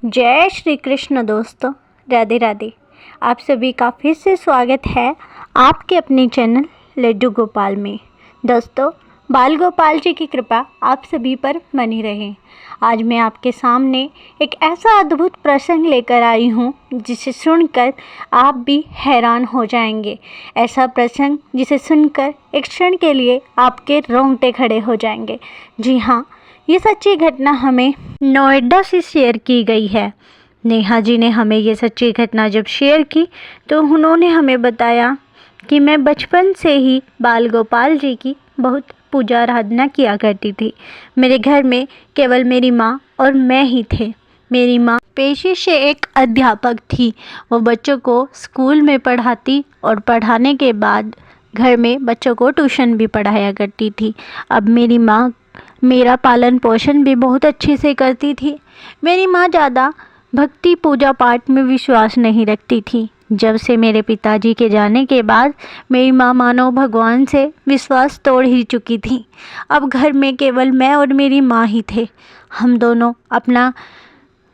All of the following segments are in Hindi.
जय श्री कृष्ण दोस्तों, राधे राधे। आप सभी का फिर से स्वागत है आपके अपने चैनल लड्डू गोपाल में। दोस्तों, बाल गोपाल जी की कृपा आप सभी पर बनी रहे। आज मैं आपके सामने एक ऐसा अद्भुत प्रसंग लेकर आई हूँ जिसे सुनकर आप भी हैरान हो जाएंगे। ऐसा प्रसंग जिसे सुनकर एक क्षण के लिए आपके रोंगटे खड़े हो जाएंगे। जी हाँ, ये सच्ची घटना हमें नोएडा से शेयर की गई है। नेहा जी ने हमें ये सच्ची घटना जब शेयर की तो उन्होंने हमें बताया कि मैं बचपन से ही बाल गोपाल जी की बहुत पूजा आराधना किया करती थी। मेरे घर में केवल मेरी माँ और मैं ही थे। मेरी माँ पेशे से एक अध्यापक थी। वो बच्चों को स्कूल में पढ़ाती और पढ़ाने के बाद घर में बच्चों को ट्यूशन भी पढ़ाया करती थी। अब मेरी माँ मेरा पालन पोषण भी बहुत अच्छे से करती थी। मेरी माँ ज़्यादा भक्ति पूजा पाठ में विश्वास नहीं रखती थी। जब से मेरे पिताजी के जाने के बाद मेरी माँ मानो भगवान से विश्वास तोड़ ही चुकी थी। अब घर में केवल मैं और मेरी माँ ही थे। हम दोनों अपना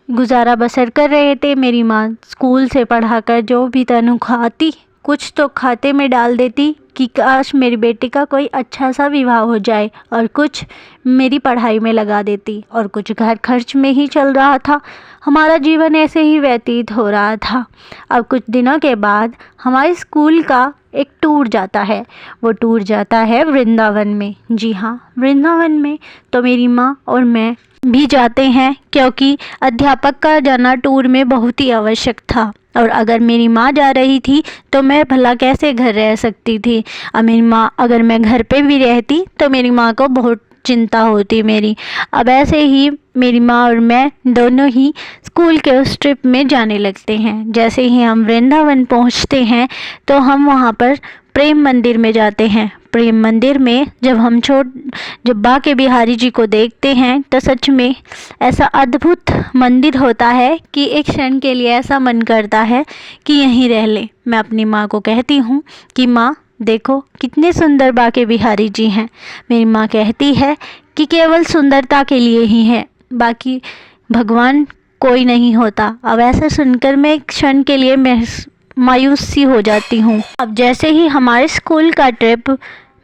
गुजारा बसर कर रहे थे। मेरी माँ स्कूल से पढ़ाकर जो भी तनख्वाह आती कुछ तो खाते में डाल देती कि काश मेरी बेटी का कोई अच्छा सा विवाह हो जाए, और कुछ मेरी पढ़ाई में लगा देती और कुछ घर खर्च में ही चल रहा था। हमारा जीवन ऐसे ही व्यतीत हो रहा था। अब कुछ दिनों के बाद हमारे स्कूल का एक टूर जाता है। वो टूर जाता है वृंदावन में। जी हाँ, वृंदावन में तो मेरी माँ और मैं भी जाते हैं, क्योंकि अध्यापक का जाना टूर में बहुत ही आवश्यक था। और अगर मेरी माँ जा रही थी तो मैं भला कैसे घर रह सकती थी। अब मेरी माँ, अगर मैं घर पे भी रहती तो मेरी माँ को बहुत चिंता होती मेरी। अब ऐसे ही मेरी माँ और मैं दोनों ही स्कूल के उस ट्रिप में जाने लगते हैं। जैसे ही हम वृंदावन पहुँचते हैं तो हम वहाँ पर प्रेम मंदिर में जाते हैं। प्रेम मंदिर में जब बाके बिहारी जी को देखते हैं तो सच में ऐसा अद्भुत मंदिर होता है कि एक क्षण के लिए ऐसा मन करता है कि यहीं रह ले। मैं अपनी माँ को कहती हूँ कि माँ देखो कितने सुंदर बाके बिहारी जी हैं। मेरी माँ कहती है कि केवल सुंदरता के लिए ही है, बाकी भगवान कोई नहीं होता। अब ऐसा सुनकर मैं एक क्षण के लिए मायूस सी हो जाती हूँ। अब जैसे ही हमारे स्कूल का ट्रिप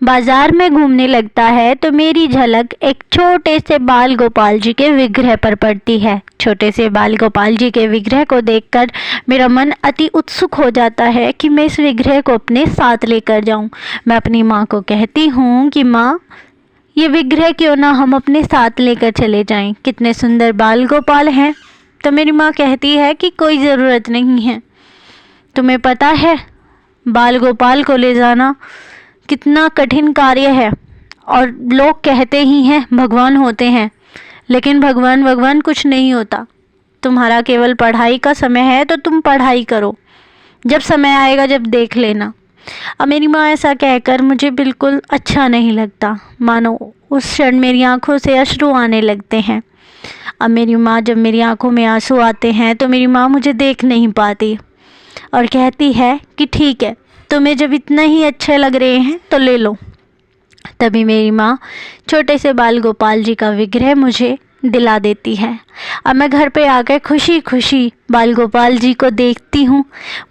बाजार में घूमने लगता है तो मेरी झलक एक छोटे से बाल गोपाल जी के विग्रह पर पड़ती है। छोटे से बाल गोपाल जी के विग्रह को देखकर मेरा मन अति उत्सुक हो जाता है कि मैं इस विग्रह को अपने साथ लेकर जाऊं। मैं अपनी माँ को कहती हूँ कि माँ, ये विग्रह क्यों ना हम अपने साथ लेकर चले जाएं, कितने सुंदर बाल गोपाल हैं। तो मेरी माँ कहती है कि कोई ज़रूरत नहीं है। तुम्हें पता है बाल गोपाल को ले जाना कितना कठिन कार्य है, और लोग कहते ही हैं भगवान होते हैं, लेकिन भगवान कुछ नहीं होता। तुम्हारा केवल पढ़ाई का समय है तो तुम पढ़ाई करो, जब समय आएगा जब देख लेना। अब मेरी माँ ऐसा कहकर मुझे बिल्कुल अच्छा नहीं लगता, मानो उस क्षण मेरी आंखों से अश्रु आने लगते हैं। अब मेरी माँ, जब मेरी आंखों में आंसू आते हैं तो मेरी माँ मुझे देख नहीं पाती और कहती है कि ठीक है, तुम्हें जब इतना ही अच्छे लग रहे हैं तो ले लो। तभी मेरी माँ छोटे से बाल गोपाल जी का विग्रह मुझे दिला देती है। अब मैं घर पे आकर खुशी खुशी बाल गोपाल जी को देखती हूँ।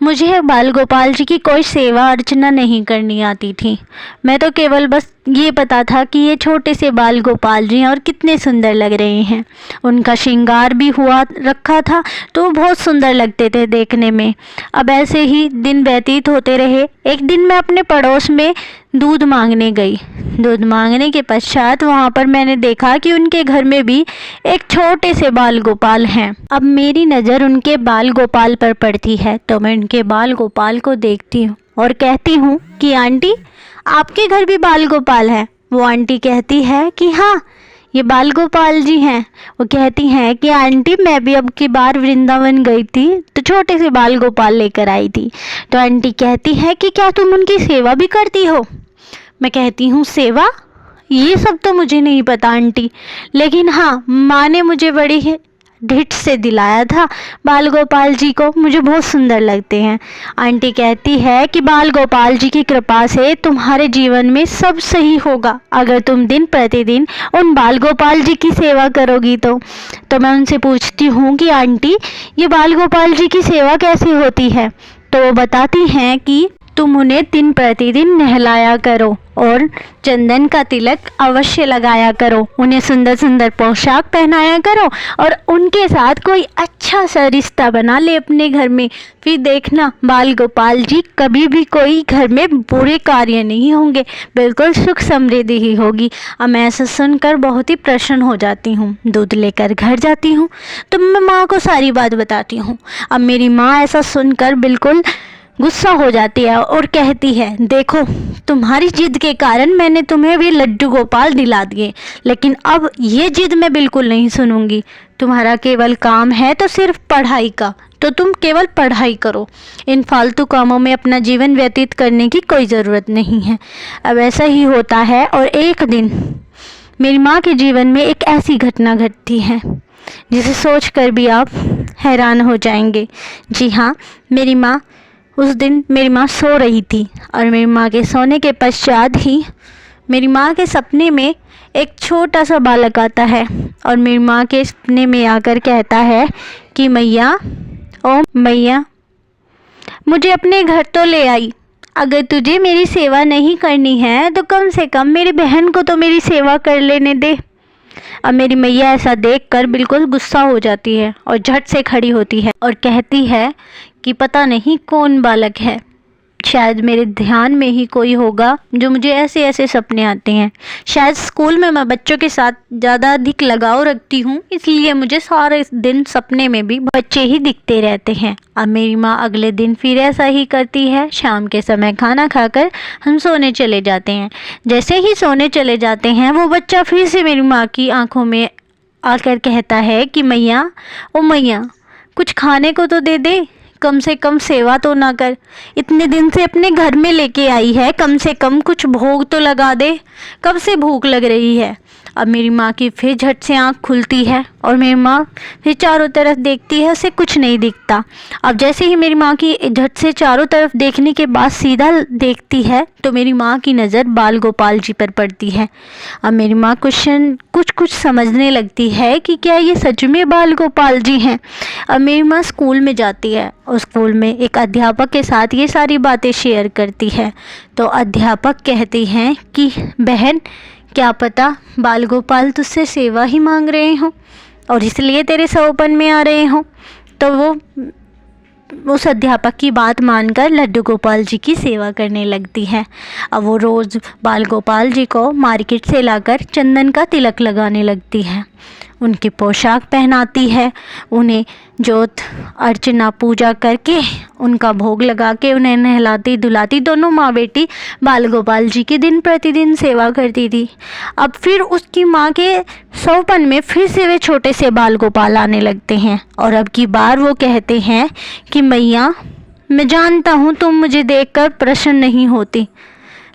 मुझे बाल गोपाल जी की कोई सेवा अर्चना नहीं करनी आती थी। मैं तो केवल बस ये पता था कि ये छोटे से बाल गोपाल जी हैं और कितने सुंदर लग रहे हैं। उनका श्रृंगार भी हुआ रखा था तो बहुत सुंदर लगते थे देखने में। अब ऐसे ही दिन व्यतीत होते रहे। एक दिन मैं अपने पड़ोस में दूध मांगने गई। दूध मांगने के पश्चात वहाँ पर मैंने देखा कि उनके घर में भी एक छोटे से बाल गोपाल हैं। अब मेरी नज़र उनके बाल गोपाल पर पड़ती है तो मैं उनके बाल गोपाल को देखती हूँ और कहती हूँ कि आंटी, आपके घर भी बाल गोपाल है? वो आंटी कहती है कि हाँ, ये बाल गोपाल जी हैं। वो कहती हैं कि आंटी, मैं भी अब की बार वृंदावन गई थी तो छोटे से बाल गोपाल लेकर आई थी। तो आंटी कहती है कि क्या तुम उनकी सेवा भी करती हो? मैं कहती हूँ सेवा? ये सब तो मुझे नहीं पता आंटी, लेकिन हाँ, माँ ने मुझे बड़ी ढिठ से दिलाया था बाल गोपाल जी को, मुझे बहुत सुंदर लगते हैं। आंटी कहती है कि बाल गोपाल जी की कृपा से तुम्हारे जीवन में सब सही होगा अगर तुम दिन प्रतिदिन उन बाल गोपाल जी की सेवा करोगी तो मैं उनसे पूछती हूँ कि आंटी, ये बाल गोपाल जी की सेवा कैसे होती है? तो वो बताती हैं कि तुम उन्हें दिन प्रतिदिन नहलाया करो और चंदन का तिलक अवश्य लगाया करो, उन्हें सुंदर सुंदर पोशाक पहनाया करो और उनके साथ कोई अच्छा सा रिश्ता बना ले अपने घर में। फिर देखना बाल गोपाल जी कभी भी कोई घर में बुरे कार्य नहीं होंगे, बिल्कुल सुख समृद्धि ही होगी। अब मैं ऐसा सुनकर बहुत ही प्रसन्न हो जाती हूँ। दूध लेकर घर जाती हूँ तो मैं माँ को सारी बात बताती हूँ। अब मेरी माँ ऐसा सुनकर बिल्कुल गुस्सा हो जाती है और कहती है, देखो तुम्हारी जिद के कारण मैंने तुम्हें भी लड्डू गोपाल दिला दिए, लेकिन अब ये जिद मैं बिल्कुल नहीं सुनूंगी। तुम्हारा केवल काम है तो सिर्फ पढ़ाई का, तो तुम केवल पढ़ाई करो, इन फालतू कामों में अपना जीवन व्यतीत करने की कोई ज़रूरत नहीं है। अब ऐसा ही होता है और एक दिन मेरी माँ के जीवन में एक ऐसी घटना घटती है जिसे सोचकर भी आप हैरान हो जाएंगे। जी हाँ, उस दिन मेरी माँ सो रही थी और मेरी माँ के सोने के पश्चात ही मेरी माँ के सपने में एक छोटा सा बालक आता है और मेरी माँ के सपने में आकर कहता है कि मैया, ओ मैया, मुझे अपने घर तो ले आई। अगर तुझे मेरी सेवा नहीं करनी है तो कम से कम मेरी बहन को तो मेरी सेवा कर लेने दे। अब मेरी मैया ऐसा देखकर बिल्कुल गुस्सा हो जाती है और झट से खड़ी होती है और कहती है कि पता नहीं कौन बालक है, शायद मेरे ध्यान में ही कोई होगा जो मुझे ऐसे ऐसे सपने आते हैं। शायद स्कूल में मैं बच्चों के साथ ज़्यादा अधिक लगाव रखती हूँ, इसलिए मुझे सारे दिन सपने में भी बच्चे ही दिखते रहते हैं। अब मेरी माँ अगले दिन फिर ऐसा ही करती है। शाम के समय खाना खाकर हम सोने चले जाते हैं। जैसे ही सोने चले जाते हैं वो बच्चा फिर से मेरी माँ की आंखों में आकर कहता है कि मैया, ओ मैया, कुछ खाने को तो दे दे, कम से कम सेवा तो ना कर, इतने दिन से अपने घर में लेके आई है, कम से कम कुछ भोग तो लगा दे, कब से भूख लग रही है। अब मेरी माँ की फिर झट से आँख खुलती है और मेरी माँ फिर चारों तरफ देखती है, उसे कुछ नहीं दिखता। अब जैसे ही मेरी माँ की झट से चारों तरफ देखने के बाद सीधा देखती है तो मेरी माँ की नज़र बाल गोपाल जी पर पड़ती है। अब मेरी माँ कुछ समझने लगती है कि क्या ये सच में बाल गोपाल जी हैं। अब मेरी माँ स्कूल में जाती है और स्कूल में एक अध्यापक के साथ ये सारी बातें शेयर करती है। तो अध्यापक कहती हैं कि बहन, क्या पता बाल गोपाल तुझसे सेवा ही मांग रहे हों और इसलिए तेरे सौपन में आ रहे हों। तो वो उस अध्यापक की बात मानकर लड्डू गोपाल जी की सेवा करने लगती है। अब वो रोज़ बाल गोपाल जी को मार्केट से लाकर चंदन का तिलक लगाने लगती है, उनकी पोशाक पहनाती है, उन्हें जोत अर्चना पूजा करके उनका भोग लगा के उन्हें नहलाती धुलाती दोनों माँ बेटी बाल गोपाल जी की दिन प्रतिदिन सेवा करती थी। अब फिर उसकी माँ के सौपन में फिर से वे छोटे से बाल गोपाल आने लगते हैं और अब की बार वो कहते हैं कि मैया, मैं जानता हूँ तुम मुझे देखकर प्रसन्न नहीं होती,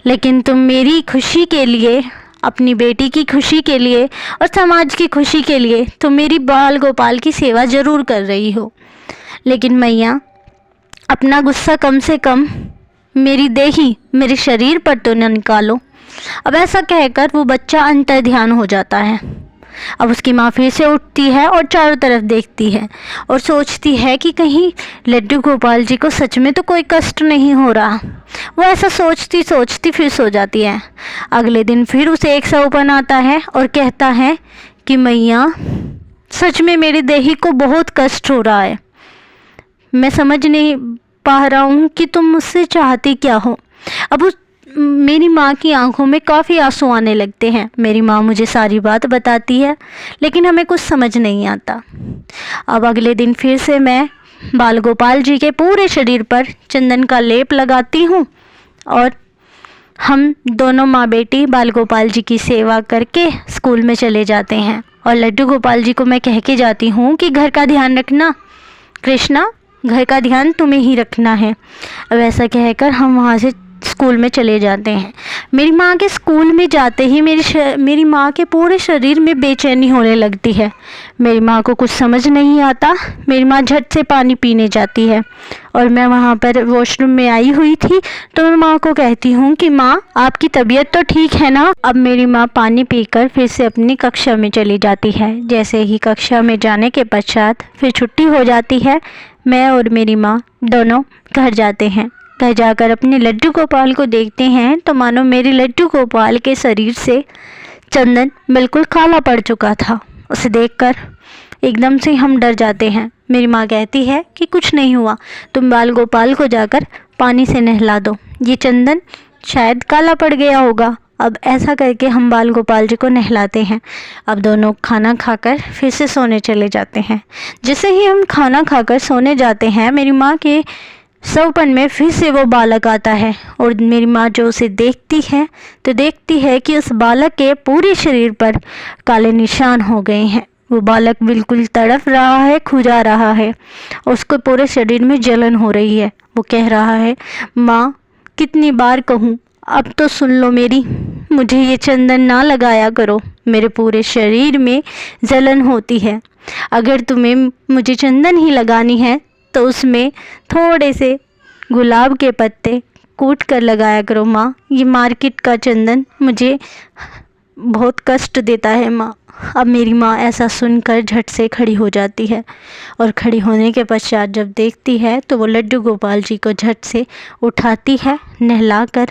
लेकिन तुम मेरी खुशी के लिए, अपनी बेटी की खुशी के लिए और समाज की खुशी के लिए तुम मेरी बाल गोपाल की सेवा ज़रूर कर रही हो, लेकिन मैया अपना गुस्सा कम से कम मेरी देही, मेरे शरीर पर तो न निकालो। अब ऐसा कहकर वो बच्चा अंतर ध्यान हो जाता है। अब उसकी माँ फिर से उठती है और चारों तरफ देखती है और सोचती है कि कहीं लड्डू गोपाल जी को सच में तो कोई कष्ट नहीं हो रहा। वो ऐसा सोचती सोचती फिर सो जाती है। अगले दिन फिर उसे एक सौपन आता है और कहता है कि मैया, सच में मेरी देही को बहुत कष्ट हो रहा है, मैं समझ नहीं पा रहा हूँ कि तुम मुझसे चाहती क्या हो। अब मेरी माँ की आंखों में काफ़ी आंसू आने लगते हैं। मेरी माँ मुझे सारी बात बताती है, लेकिन हमें कुछ समझ नहीं आता। अब अगले दिन फिर से मैं बाल गोपाल जी के पूरे शरीर पर चंदन का लेप लगाती हूँ और हम दोनों माँ बेटी बाल गोपाल जी की सेवा करके स्कूल में चले जाते हैं। और लड्डू गोपाल जी को मैं कह के जाती हूँ कि घर का ध्यान रखना कृष्णा, घर का ध्यान तुम्हें ही रखना है। अब ऐसा कहकर हम वहाँ से स्कूल में चले जाते हैं। मेरी माँ के स्कूल में जाते ही मेरी माँ के पूरे शरीर में बेचैनी होने लगती है। मेरी माँ को कुछ समझ नहीं आता। मेरी माँ झट से पानी पीने जाती है और मैं वहाँ पर वॉशरूम में आई हुई थी, तो मैं माँ को कहती हूँ कि माँ, आपकी तबीयत तो ठीक है ना। अब मेरी माँ पानी पीकर फिर से अपनी कक्षा में चली जाती है। जैसे ही कक्षा में जाने के पश्चात फिर छुट्टी हो जाती है, मैं और मेरी माँ दोनों घर जाते हैं। घर जाकर अपने लड्डू गोपाल को देखते हैं तो मानो मेरे लड्डू गोपाल के शरीर से चंदन बिल्कुल काला पड़ चुका था। उसे देखकर एकदम से हम डर जाते हैं। मेरी माँ कहती है कि कुछ नहीं हुआ, तुम बाल गोपाल को जाकर पानी से नहला दो, ये चंदन शायद काला पड़ गया होगा। अब ऐसा करके हम बाल गोपाल जी को नहलाते हैं। अब दोनों खाना खाकर फिर से सोने चले जाते हैं। जैसे ही हम खाना खाकर सोने जाते हैं, मेरी माँ के सवपन में फिर से वो बालक आता है और मेरी माँ जो उसे देखती है तो देखती है कि उस बालक के पूरे शरीर पर काले निशान हो गए हैं। वो बालक बिल्कुल तड़प रहा है, खुजा रहा है, उसको पूरे शरीर में जलन हो रही है। वो कह रहा है, माँ कितनी बार कहूँ, अब तो सुन लो मेरी, मुझे ये चंदन ना लगाया करो, मेरे पूरे शरीर में जलन होती है। अगर तुम्हें मुझे चंदन ही लगानी है तो उसमें थोड़े से गुलाब के पत्ते कूट कर लगाया करो माँ। ये मार्केट का चंदन मुझे बहुत कष्ट देता है माँ। अब मेरी माँ ऐसा सुनकर झट से खड़ी हो जाती है और खड़ी होने के पश्चात जब देखती है तो वो लड्डू गोपाल जी को झट से उठाती है, नहलाकर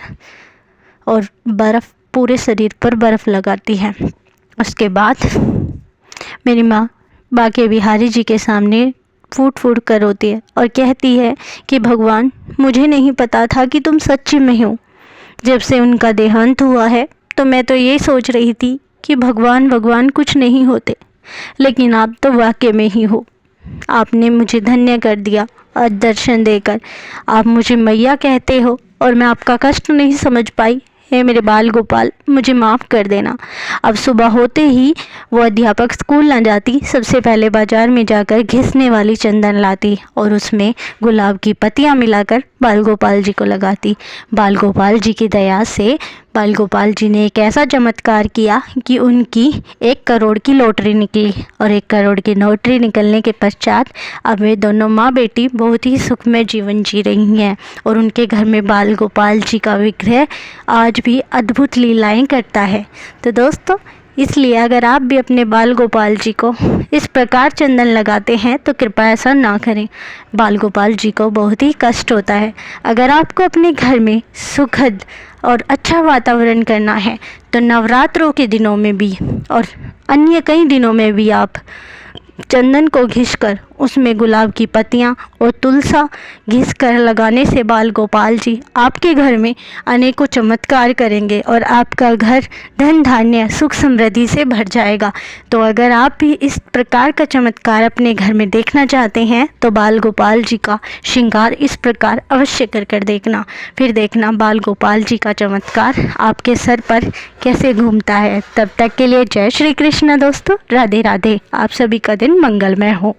और बर्फ़ पूरे शरीर पर बर्फ़ लगाती है। उसके बाद मेरी माँ बांके बिहारी जी के सामने फूट फूट कर रोती है और कहती है कि भगवान, मुझे नहीं पता था कि तुम सच्ची में हो। जब से उनका देहांत हुआ है तो मैं तो ये सोच रही थी कि भगवान कुछ नहीं होते, लेकिन आप तो वाकई में ही हो। आपने मुझे धन्य कर दिया और दर्शन देकर। आप मुझे मैया कहते हो और मैं आपका कष्ट नहीं समझ पाई। हे मेरे बाल गोपाल, मुझे माफ़ कर देना। अब सुबह होते ही वो अध्यापक स्कूल न जाती, सबसे पहले बाज़ार में जाकर घिसने वाली चंदन लाती और उसमें गुलाब की पत्तियां मिलाकर बाल गोपाल जी को लगाती। बाल गोपाल जी की दया से बाल गोपाल जी ने एक ऐसा चमत्कार किया कि उनकी 1 करोड़ की लॉटरी निकली और 1 करोड़ की लॉटरी निकलने के पश्चात अब वे दोनों माँ बेटी बहुत ही सुखमय जीवन जी रही हैं और उनके घर में बाल गोपाल जी का विग्रह आज भी अद्भुत लीलाएं करता है। तो दोस्तों, इसलिए अगर आप भी अपने बाल गोपाल जी को इस प्रकार चंदन लगाते हैं तो कृपया ऐसा ना करें। बाल गोपाल जी को बहुत ही कष्ट होता है। अगर आपको अपने घर में सुखद और अच्छा वातावरण करना है तो नवरात्रों के दिनों में भी और अन्य कई दिनों में भी आप चंदन को घिसकर उसमें गुलाब की पत्तियां और तुलसा घिसकर लगाने से बाल गोपाल जी आपके घर में अनेकों चमत्कार करेंगे और आपका घर धन धान्य सुख समृद्धि से भर जाएगा। तो अगर आप भी इस प्रकार का चमत्कार अपने घर में देखना चाहते हैं तो बाल गोपाल जी का श्रृंगार इस प्रकार अवश्य कर देखना। फिर देखना बाल गोपाल जी का चमत्कार आपके सर पर कैसे घूमता है। तब तक के लिए जय श्री कृष्ण दोस्तों, राधे राधे। आप सभी का दिन मंगलमय हो।